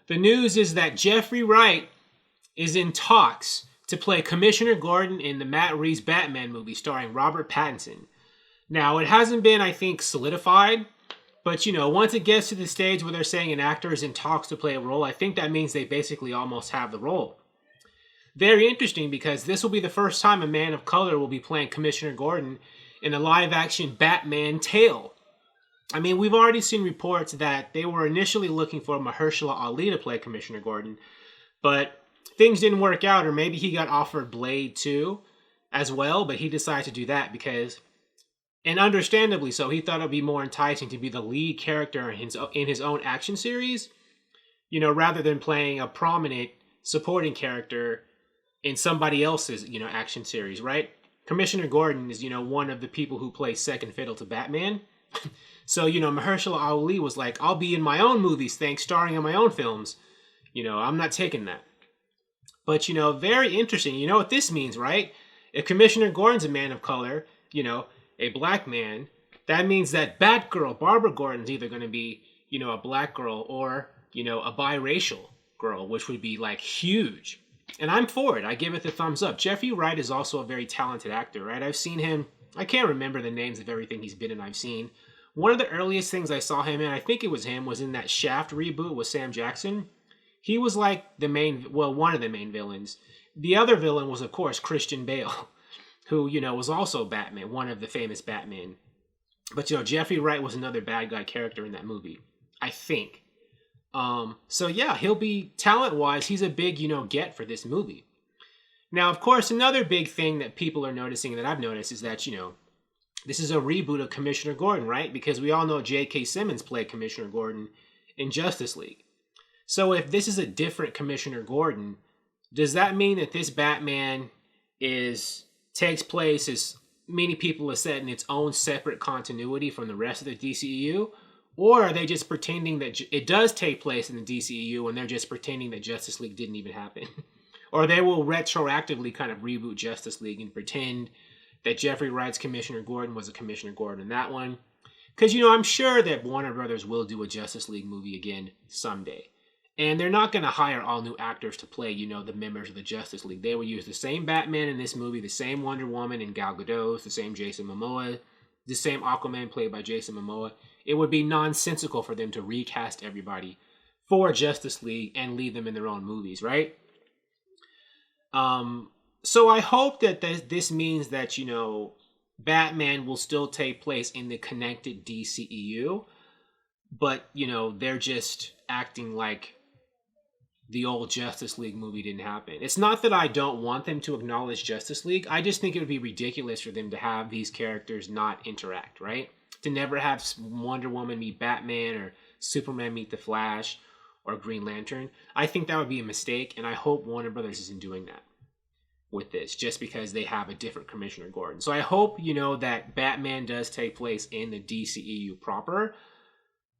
The news is that Jeffrey Wright is in talks to play Commissioner Gordon in the Matt Reeves Batman movie starring Robert Pattinson. Now, it hasn't been, I think, solidified, but, you know, once it gets to the stage where they're saying an actor is in talks to play a role, I think that means they basically almost have the role. Very interesting, because this will be the first time a man of color will be playing Commissioner Gordon in a live-action Batman tale. I mean, we've already seen reports that they were initially looking for Mahershala Ali to play Commissioner Gordon, but things didn't work out, or maybe he got offered Blade 2 as well, but he decided to do that because, and understandably so, he thought it would be more enticing to be the lead character in his own action series, you know, rather than playing a prominent supporting character in somebody else's, you know, action series, right? Commissioner Gordon is, you know, one of the people who play second fiddle to Batman. So, you know, Mahershala Ali was like, I'll be in my own movies, thanks, starring in my own films. You know, I'm not taking that. But, you know, very interesting. You know what this means, right? If Commissioner Gordon's a man of color, you know, a black man, that means that Batgirl, Barbara Gordon's either going to be, you know, a black girl or, you know, a biracial girl, which would be, like, huge. And I'm for it. I give it the thumbs up. Jeffrey Wright is also a very talented actor, right? I've seen him, I can't remember the names of everything he's been in I've seen. One of the earliest things I saw him in, I think it was him, was in that Shaft reboot with Sam Jackson. He was like the main, well, one of the main villains. The other villain was, of course, Christian Bale, who, you know, was also Batman, one of the famous Batmen. But, you know, Jeffrey Wright was another bad guy character in that movie, I think. So, yeah, he'll be, talent-wise, he's a big, you know, get for this movie. Now, of course, another big thing that people are noticing, that I've noticed, is that, you know, this is a reboot of Commissioner Gordon, right? Because we all know J.K. Simmons played Commissioner Gordon in Justice League. So if this is a different Commissioner Gordon, does that mean that this Batman takes place, as many people have said, in its own separate continuity from the rest of the DCEU? Or are they just pretending that it does take place in the DCEU and they're just pretending that Justice League didn't even happen? Or they will retroactively kind of reboot Justice League and pretend that Jeffrey Wright's Commissioner Gordon was a Commissioner Gordon in that one. Because, you know, I'm sure that Warner Brothers will do a Justice League movie again someday. And they're not going to hire all new actors to play, you know, the members of the Justice League. They will use the same Batman in this movie, the same Wonder Woman and Gal Gadot, the same Jason Momoa, the same Aquaman played by Jason Momoa. It would be nonsensical for them to recast everybody for Justice League and leave them in their own movies, right? So I hope that this means that, you know, Batman will still take place in the connected DCEU, but, you know, they're just acting like the old Justice League movie didn't happen. It's not that I don't want them to acknowledge Justice League. I just think it would be ridiculous for them to have these characters not interact, right? To never have Wonder Woman meet Batman or Superman meet the Flash or Green Lantern. I think that would be a mistake, and I hope Warner Brothers isn't doing that with this, just because they have a different Commissioner Gordon. So I hope, you know, that Batman does take place in the DCEU proper,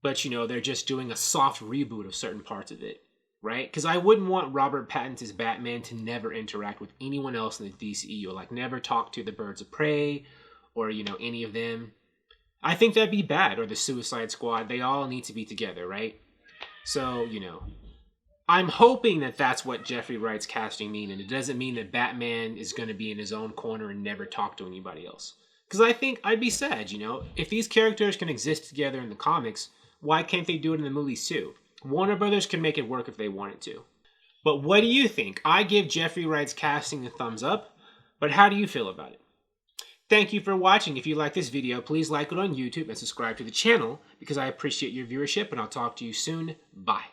but, you know, they're just doing a soft reboot of certain parts of it, right? Because I wouldn't want Robert Pattinson's Batman to never interact with anyone else in the DCEU, like never talk to the Birds of Prey or, you know, any of them. I think that'd be bad, or the Suicide Squad. They all need to be together, right? So, you know, I'm hoping that that's what Jeffrey Wright's casting mean, and it doesn't mean that Batman is going to be in his own corner and never talk to anybody else. Because I think I'd be sad, you know? If these characters can exist together in the comics, why can't they do it in the movies too? Warner Brothers can make it work if they wanted to. But what do you think? I give Jeffrey Wright's casting a thumbs up, but how do you feel about it? Thank you for watching. If you like this video, please like it on YouTube and subscribe to the channel, because I appreciate your viewership, and I'll talk to you soon. Bye.